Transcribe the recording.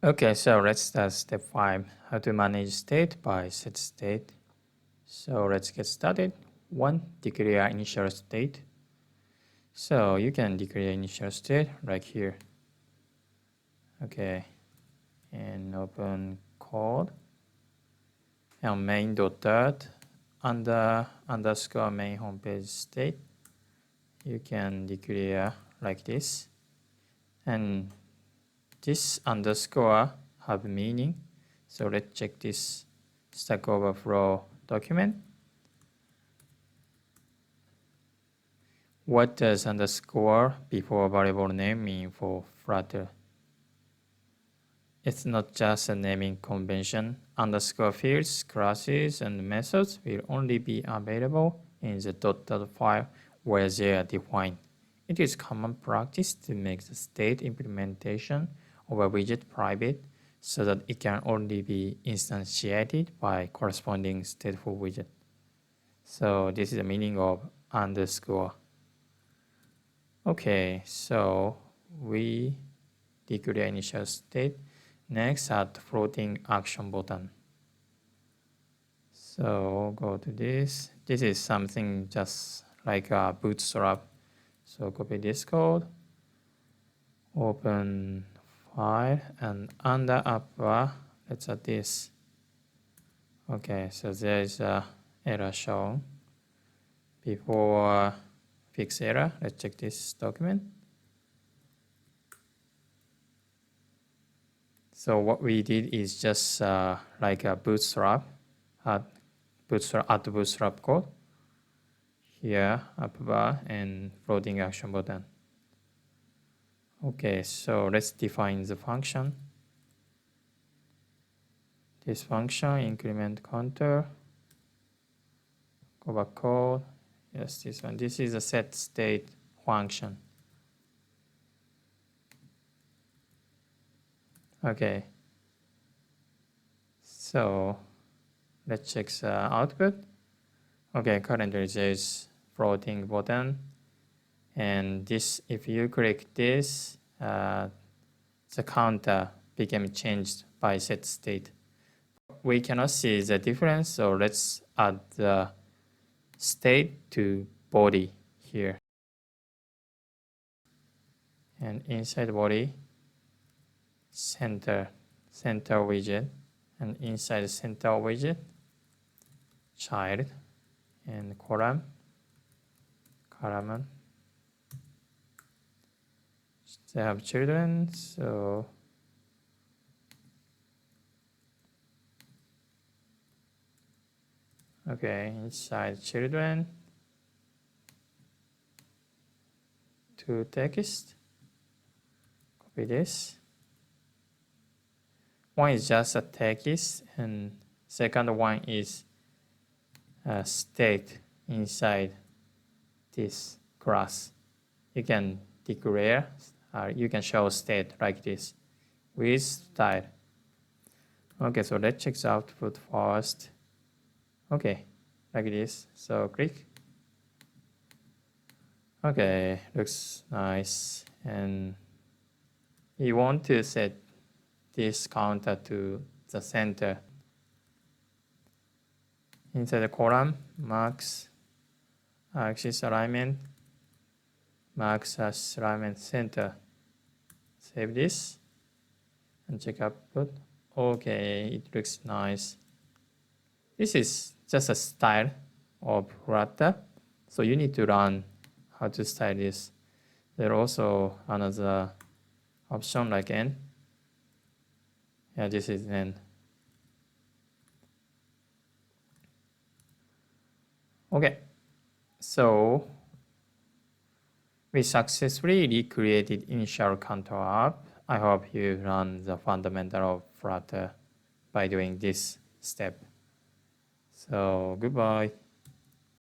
Okay, so let's start step 5, how to manage state by setState. So let's get started. 1. Declare initial state. So you can declare initial state right here. Okay, and open code and main.dart underscore main homepage state. You can declare like this, and this underscore have meaning. So let's check this Stack Overflow document. What does underscore before variable name mean for Flutter? It's not just a naming convention. Underscore fields, classes, and methods will only be available in the .dot file where they are defined. It is common practice to make the state implementation of a widget private so that it can only be instantiated by corresponding stateful widget. So this is the meaning of underscore. Okay, so we declare initial state. Next, add floating action button. So go to this. This is something just like a bootstrap. So copy this code, open file, and under upper, let's add this. Okay, so there is a error shown. Before fix error, let's check this document. So what we did is just like a bootstrap, add bootstrap code here, up bar, and floating action button. Okay, so let's define the function. This function, increment counter, go back code. Yes, this one. This is a setState function. Okay. So let's check the output. Okay, currently there is floating button, and this, if you click this, the counter became changed by setState. We cannot see the difference, so let's add the state to body here. And inside body, center widget, and inside center widget, child, and column. They have children, so okay, inside children, to text, copy this. One is just a text, and second one is a state inside this class. You can declare, you can show state like this with style. Okay, so let's check the output first. Okay, like this. So click. Okay, looks nice. And you want to set this counter to the center. Inside the column, max axis alignment, max axis alignment center. Save this and check output. Okay, it looks nice. This is just a style of Flutter, so you need to learn how to style this. There are also another option like N. Yeah, this is N. Okay, so we successfully recreated initial control app. I hope you learned the fundamental of Flutter by doing this step. So goodbye.